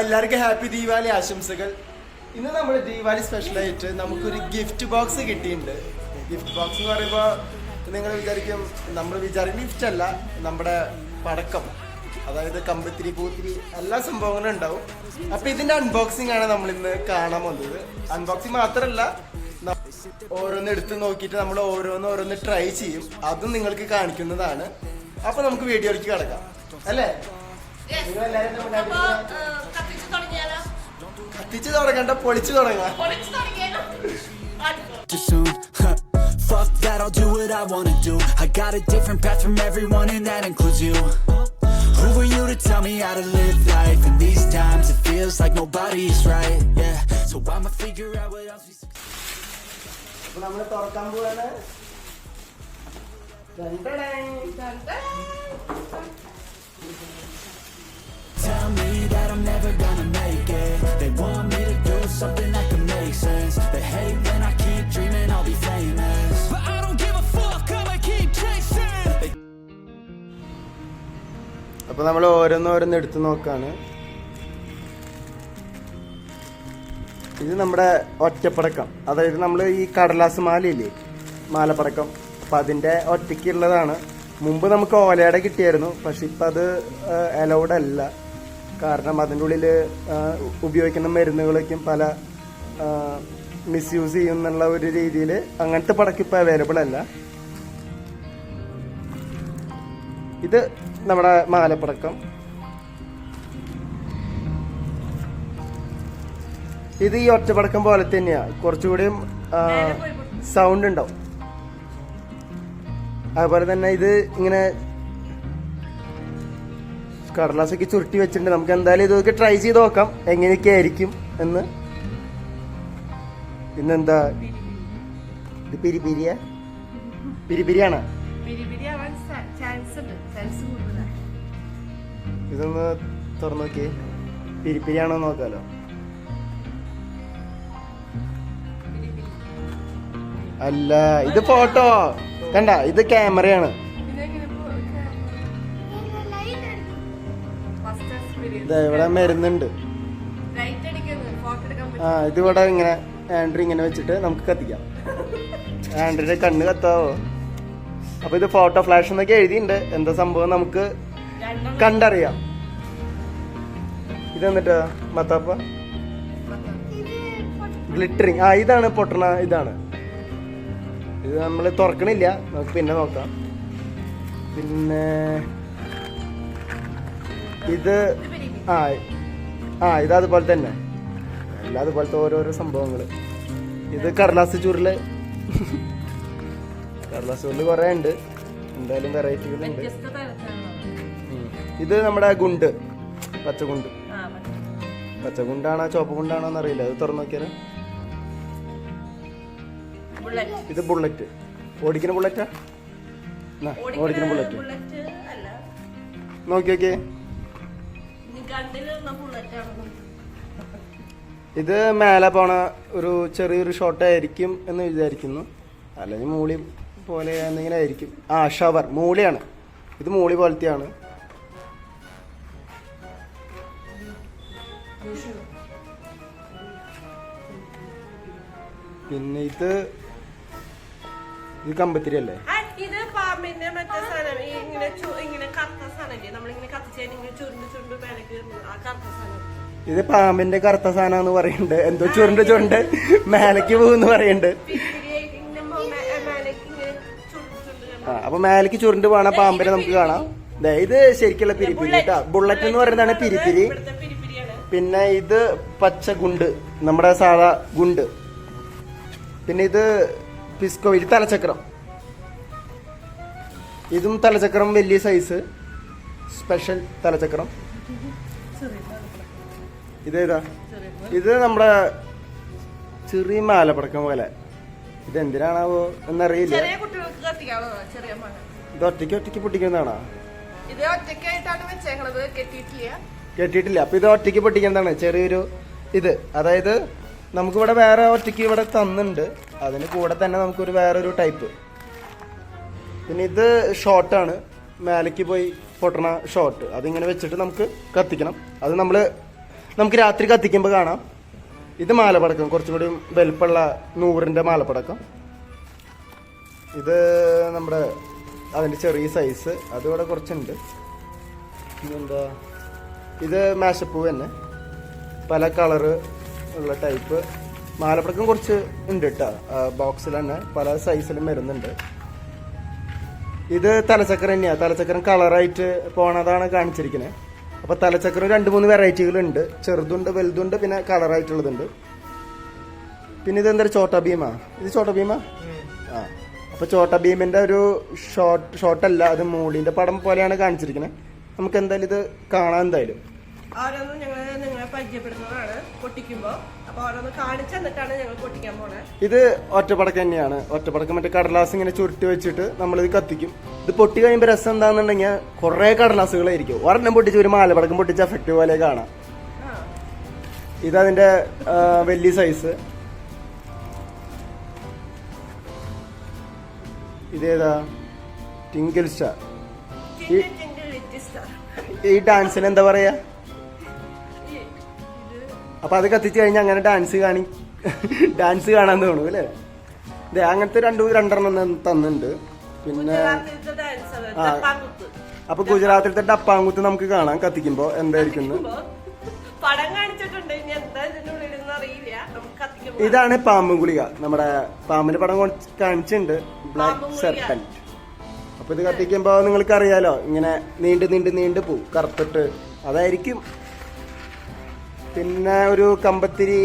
എല്ലാവർക്കും ഹാപ്പി ദീപാവലി ആശംസകൾ. ഇന്ന് നമ്മൾ ദീപാവലി സ്പെഷ്യലായിട്ട് നമുക്കൊരു ഗിഫ്റ്റ് ബോക്സ് കിട്ടിയിട്ടുണ്ട്. ഗിഫ്റ്റ് ബോക്സ് എന്ന് പറയുമ്പോൾ നിങ്ങൾ വിചാരിക്കും, നമ്മൾ വിചാരിക്കും ഗിഫ്റ്റ് അല്ല, നമ്മുടെ പടക്കം, അതായത് കമ്പത്തിരി പൂത്തിരി എല്ലാ സംഭവങ്ങളും ഉണ്ടാവും. അപ്പൊ ഇതിന്റെ അൺബോക്സിംഗ് ആണ് നമ്മൾ ഇന്ന് കാണാൻ വന്നത്. അൺബോക്സിംഗ് മാത്രമല്ല, ഓരോന്ന് എടുത്ത് നോക്കിയിട്ട് നമ്മൾ ഓരോന്ന് ട്രൈ ചെയ്യും. അതും നിങ്ങൾക്ക് കാണിക്കുന്നതാണ്. അപ്പൊ നമുക്ക് വീഡിയോയിലേക്ക് കിടക്കാം അല്ലേ? കത്തിച്ച് തുടങ്ങണ്ട, പൊളിച്ചു തുടങ്ങാം. Fuck that, I'll do what I wanna do. I got a different path from everyone and that includes you. Who are you to tell me how to live life? In these times it feels like nobody's right, yeah. So I'ma figure out what else we അപ്പോൾ നമ്മൾ തുറക്കാൻ പോവാണ്. Tell me that I'm never gonna make it. They want me to do something that can make sense. They hate when I keep dreaming I'll be famous, but I don't give a fuck, I'ma keep chasing. അപ്പോൾ നമ്മൾ ഓരോന്ന് എടുത്ത് നോക്കാണ്. ഇത് നമ്മുടെ ഒറ്റപ്പടക്കം, അതായത് നമ്മൾ ഈ കടലാസ് മാലയില്ലേ, മാലപ്പടക്കം, അപ്പം അതിൻ്റെ ഒറ്റയ്ക്കുള്ളതാണ്. മുമ്പ് നമുക്ക് ഓലയുടെ കിട്ടിയായിരുന്നു, പക്ഷെ ഇപ്പം അത് അലൗഡ് അല്ല. കാരണം അതിൻ്റെ ഉള്ളിൽ ഉപയോഗിക്കുന്ന മരുന്നുകളൊക്കെയും പല മിസ്യൂസ് ചെയ്യുന്നുള്ള ഒരു രീതിയിൽ അങ്ങനത്തെ പടക്കം ഇപ്പം അവൈലബിൾ അല്ല. ഇത് നമ്മുടെ മാലപ്പടക്കം. ഇത് ഈ ഒറ്റപ്പടക്കം പോലെ തന്നെയാണ്, കുറച്ചുകൂടിയും സൗണ്ട് ഉണ്ടാവും. അതുപോലെ തന്നെ ഇത് ഇങ്ങനെ കടലാസൊക്കെ ചുരുട്ടി വെച്ചിട്ടുണ്ട്. നമുക്ക് എന്തായാലും ഇതൊക്കെ ട്രൈ ചെയ്ത് നോക്കാം എങ്ങനെയൊക്കെ ആയിരിക്കും എന്ന്. പിന്നെന്താ ഇത്, പിരിപിരിയാണ്. ഇതൊന്ന് തുറന്നു നോക്കിയേ, പിരിപ്പിരിയാണോ നോക്കാലോ. അല്ല, ഇത് ഫോട്ടോ കണ്ട, ഇത് ക്യാമറയാണ്. ഇവിടെ മരുന്നുണ്ട്. ഇതിവിടെ ഇങ്ങനെ ആൻഡ്രി ഇങ്ങനെ വെച്ചിട്ട് നമുക്ക് കത്തിക്കാം. ആൻഡ്രിയുടെ കണ്ണ് കത്താവോ? അപ്പൊ ഇത് ഫോട്ടോ ഫ്ലാഷ് എന്നൊക്കെ എഴുതിയിട്ടുണ്ട്. എന്താ സംഭവം നമുക്ക് കണ്ടറിയാം. ഇത് എന്നിട്ടാ മത്താപ്പ ഗ്ലിറ്ററിങ്. ഇതാണ് പൊട്ടണ, ഇതാണ്. ഇത് നമ്മൾ തുറക്കണില്ല, നമുക്ക് പിന്നെ നോക്കാം. പിന്നെ ഇത് ഇത് അതുപോലെ തന്നെ എല്ലാം അതുപോലത്തെ ഓരോരോ സംഭവങ്ങൾ. ഇത് കടലാസ് ചുരുള്. കടലാസ് ചുരുള് കുറേ ഉണ്ട്, എന്തായാലും വെറൈറ്റികളുണ്ട്. ഇത് നമ്മുടെ ഗുണ്ട്, പച്ചഗുണ്ട്. പച്ചഗുണ്ടാണോ ചുവപ്പ് ഗുണ്ടാണോ എന്നറിയില്ല. അത് തുറന്നു നോക്കിയാലോ. ഇത് ബുള്ളറ്റ്, ഓടിക്കുന്ന ബുള്ളറ്റാ. ഓടിക്കുന്ന ബുള്ളറ്റ് നോക്കി നോക്കിയേ. ഇത് മേലെ പോണ ഒരു ചെറിയൊരു ഷോട്ട് ആയിരിക്കും എന്ന് വിചാരിക്കുന്നു, അല്ലെങ്കിൽ മൂളി പോലെ എന്തെങ്കിലും ആയിരിക്കും. ഷവർ, മൂളിയാണ്. ഇത് മൂളി പോലത്തെയാണ്. പിന്നെ ഇത് കമ്പത്തിരി അല്ലേ? ഇത് പാമ്പിന്റെ മറ്റേ സാധനം, ഇങ്ങനെ കറുത്ത സാധനം നമ്മളിങ്ങനെ ചുരുണ്ട് മേലേക്ക് ആ കറുത്ത സാധനം. ഇത് പാമ്പിന്റെ കറുത്ത സാധനം എന്ന് പറയുന്നുണ്ട്. എന്തോ ചുരുണ്ട് മേലേക്ക് പോകുന്നു പറയുന്നുണ്ട്. അപ്പൊ മേലേക്ക് ചുരുണ്ട് പോണ പാമ്പിനെ നമുക്ക് കാണാം. ഇത് ശരിക്കുള്ള പിരിപ്പിരി കേട്ടാ. ബുള്ളറ്റ് എന്ന് പറയുന്നതാണ് പിരിപ്പിരി. പിന്നെ ഇത് പച്ച ഗുണ്ട്, നമ്മുടെ സാധാ ഗുണ്ട്. പിന്നെ ഇത് പിസ്കോ, ഇത് തലചക്രം. ഇതും തലചക്രം, വലിയ സൈസ് സ്പെഷ്യൽ തലചക്രം. ഇതേതാ? ഇത് നമ്മുടെ ചെറിയ മാലപ്പടക്കം പോലെ. ഇത് എന്തിനാണാവോ എന്നറിയില്ല. ഇത് ഒറ്റയ്ക്ക് പൊട്ടിക്കുന്നതാണോ? കെട്ടിയിട്ടില്ല. അപ്പൊ ഇത് ഒറ്റയ്ക്ക് പൊട്ടിക്കുന്നതാണ്. ചെറിയൊരു ഇത്, അതായത് നമുക്കിവിടെ വേറെ ഒറ്റയ്ക്ക് ഇവിടെ തന്നുണ്ട്. അതിന് കൂടെ തന്നെ നമുക്കൊരു വേറൊരു ടൈപ്പ്. പിന്നെ ഇത് ഷോർട്ടാണ്, മേലേക്ക് പോയി പൊട്ടണ ഷോർട്ട്. അതിങ്ങനെ വെച്ചിട്ട് നമുക്ക് കത്തിക്കണം. അത് നമ്മൾ നമുക്ക് രാത്രി കത്തിക്കുമ്പോൾ കാണാം. ഇത് മാലപ്പടക്കം, കുറച്ചും കൂടി വലുപ്പമുള്ള 100-ന്റെ മാലപ്പടക്കം. ഇത് നമ്മുടെ അതിൻ്റെ ചെറിയ സൈസ്, അതിവിടെ കുറച്ചുണ്ട്. പിന്നെന്താ, ഇത് മേശപ്പൂ തന്നെ, പല കളറ് ഉള്ള ടൈപ്പ് മാലപ്പടക്കം കുറച്ച് ഉണ്ട് കേട്ടോ. ബോക്സിൽ തന്നെ പല സൈസിലും വരുന്നുണ്ട്. ഇത് തലച്ചക്രം തന്നെയാണ്. തലച്ചക്രം കളറായിട്ട് പോണതാണ് കാണിച്ചിരിക്കുന്നത്. അപ്പോൾ തലച്ചക്രം 2-3 വെറൈറ്റികളുണ്ട്. ചെറുതുണ്ട്, വലുതുണ്ട്, പിന്നെ കളറായിട്ടുള്ളതുണ്ട്. പിന്നെ ഇത് എന്താ ചോട്ടാ ഭീമാ? ഇത് ചോട്ടാ ഭീമാ? ആ, അപ്പോൾ ചോട്ടാ ഭീമിൻ്റെ ഒരു ഷോട്ടല്ല, അത് മൂളിൻ്റെ പടം പോലെയാണ് കാണിച്ചിരിക്കുന്നത്. നമുക്ക് എന്തായാലും ഇത് കാണാൻ എന്തായാലും ഓരോന്നും ഞങ്ങൾ നിങ്ങളെ പരിചയപ്പെടുന്നതാണ് പൊട്ടിക്കുമ്പോൾ. അപ്പോൾ ഓരോന്ന് കാണിച്ചു തന്നിട്ടാണ് ഞങ്ങൾ പൊട്ടിക്കാൻ പോണത്. ഇത് ഒറ്റപ്പടക്കം തന്നെയാണ്. ഒറ്റപ്പടക്കം മറ്റേ കടലാസ് ഇങ്ങനെ ചുരുട്ടി വെച്ചിട്ട് നമ്മളിത് കത്തിക്കും. ഇത് പൊട്ടി കഴിയുമ്പോൾ രസം എന്താണെന്നുണ്ടെങ്കിൽ കുറേ കടലാസുകളായിരിക്കും. ഒരെണ്ണം പൊട്ടിച്ച് ഒരു മാലപ്പടക്കം പൊട്ടിച്ച എഫക്റ്റ് പോലെ കാണാം. ഇതതിൻ്റെ വലിയ സൈസ്. ഇതേതാ? Twinkle star. ഈ ഡാൻസിന് എന്താ പറയാ? അപ്പൊ അത് കത്തിച്ച് കഴിഞ്ഞാൽ അങ്ങനെ ഡാൻസ് കാണാൻ തോന്നും അല്ലേ? ഇതേ അങ്ങനത്തെ രണ്ടെണ്ണം തന്നുണ്ട്. പിന്നെ അപ്പൊ ഗുജറാത്തിലത്തെ ഡപ്പാങ്കുത്ത് നമുക്ക് കാണാം കത്തിക്കുമ്പോ എന്തായിരിക്കും. ഇതാണ് പാമ്പും ഗുളിക. നമ്മുടെ പാമ്പിന്റെ പടം കാണിച്ചിട്ടുണ്ട്, ബ്ലാക്ക് സെർപ്പന്റ്. അപ്പൊ ഇത് കത്തിക്കുമ്പോ നിങ്ങൾക്ക് അറിയാലോ, ഇങ്ങനെ നീണ്ടു പോവും കറുത്തിട്ട്, അതായിരിക്കും. പിന്നെ ഒരു കമ്പത്തിരി.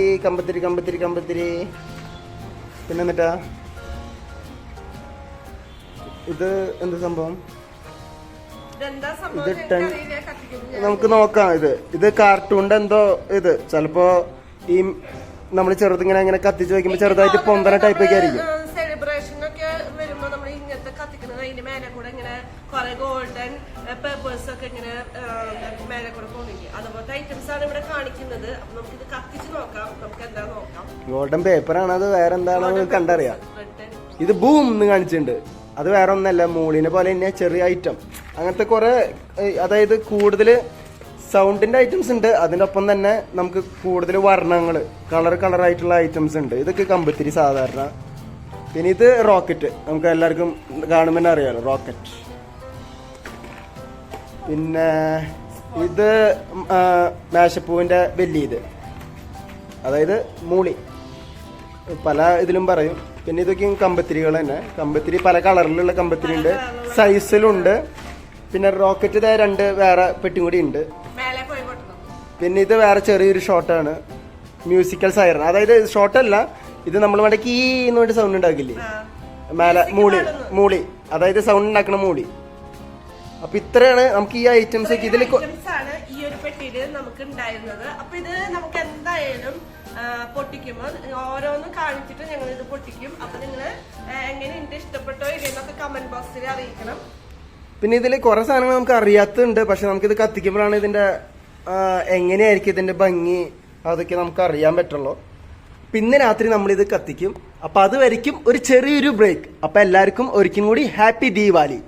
പിന്നെ എന്നിട്ടാ ഇത് എന്ത് സംഭവം? ഇത് നമുക്ക് നോക്കാം. ഇത് കാർട്ടൂണിന്റെ എന്തോ ഇത്. ചിലപ്പോ ഈ നമ്മൾ ചെറുതിങ്ങനെ കത്തിച്ച് വയ്ക്കുമ്പോ ചെറുതായിട്ട് പൊന്തന ടൈപ്പ് ഒക്കെ ആയിരിക്കും. സെലിബ്രേഷനൊക്കെ വരുമ്പോ നമ്മൾ ഇങ്ങനത്തെ കത്തിക്കുന്നത് അതിന്റെ മേലെ കൂടെ ഇങ്ങനെ കുറെ ഗോൾഡൻ പേപ്പേഴ്സ് ഒക്കെ ഇങ്ങനെ മേലെ കൂടെ പോകുന്നില്ല. അതുപോലത്തെ ഐറ്റംസ് ആണ് ഇവിടെ കാണിക്കുന്നത്. അപ്പൊ നമുക്ക് ഇത് കത്തിച്ച് നോക്കാം, നമുക്ക് എന്താ നോക്കാം. ഗോൾഡൻ പേപ്പറാണ്, അത് വേറെ എന്താണെന്ന് കണ്ടറിയാം. ഇത് ബൂം എന്ന് കാണിച്ചിട്ടുണ്ട്. അത് വേറെ ഒന്നല്ല, മൂളിനെ പോലെ തന്നെ ചെറിയ ഐറ്റം. അങ്ങനത്തെ കുറെ, അതായത് കൂടുതൽ സൗണ്ടിന്റെ ഐറ്റംസ് ഉണ്ട്. അതിനൊപ്പം തന്നെ നമുക്ക് കൂടുതൽ വർണ്ണങ്ങൾ, കളറായിട്ടുള്ള ഐറ്റംസ് ഉണ്ട്. ഇതൊക്കെ കമ്പത്തിരി സാധാരണ. പിന്നെ ഇത് റോക്കറ്റ്, നമുക്ക് എല്ലാവർക്കും കാണുമ്പോൾ തന്നെ അറിയാലോ, റോക്കറ്റ്. പിന്നെ ഇത് മേശപ്പൂവിന്റെ വലിയ ഇത്, അതായത് മൂളി, പല ഇതിലും പറയും. പിന്നെ ഇതൊക്കെ കമ്പത്തിരികൾ തന്നെ. കമ്പത്തിരി പല കളറിലുള്ള കമ്പത്തിരി ഉണ്ട്, സൈസിലുണ്ട്. പിന്നെ റോക്കറ്റ് 2 വേറെ പെട്ടി കൂടി ഉണ്ട്. പിന്നെ ഇത് വേറെ ചെറിയൊരു ഷോട്ടാണ്, മ്യൂസിക്കൽ സൈറൻ. അതായത് ഷോട്ടല്ല, ഇത് നമ്മൾ വേണ്ട കീ എന്ന് വേണ്ടി സൗണ്ട് ഉണ്ടാക്കില്ലേ, മേലെ മൂളി, അതായത് സൗണ്ട് ഉണ്ടാക്കണ മൂളി. അപ്പൊ ഇത്രയാണ് നമുക്ക് ഈ ഐറ്റംസ് ഇതിൽ ഈ ഒരു പെട്ടിയില് നമുക്ക് ഉണ്ടായിരുന്നത്. അപ്പൊ ഇത് നമുക്ക് എന്തായാലും പൊട്ടിക്കുമ്പോൾ ഓരോന്നും കാണിച്ചിട്ട് ഞങ്ങൾ ഇത് പൊട്ടിക്കും. അപ്പൊ നിങ്ങള് എങ്ങനെയുണ്ട്, ഇഷ്ടപ്പെട്ടോ ഇല്ലെന്നൊക്കെ കമന്റ് ബോക്സിൽ അറിയിക്കണം. പിന്നെ ഇതിൽ കുറെ സാധനങ്ങൾ നമുക്ക് അറിയാത്തുണ്ട്. പക്ഷെ നമുക്കിത് കത്തിക്കുമ്പോഴാണ് ഇതിന്റെ എങ്ങനെയായിരിക്കും ഇതിന്റെ ഭംഗി, അതൊക്കെ നമുക്ക് അറിയാൻ പറ്റുള്ളൂ. പിന്നെ രാത്രി നമ്മളിത് കത്തിക്കും. അപ്പൊ അതുവരെയ്ക്കും ഒരു ചെറിയൊരു ബ്രേക്ക്. അപ്പൊ എല്ലാവർക്കും ഒരിക്കലും കൂടി ഹാപ്പി ദീപാവലി.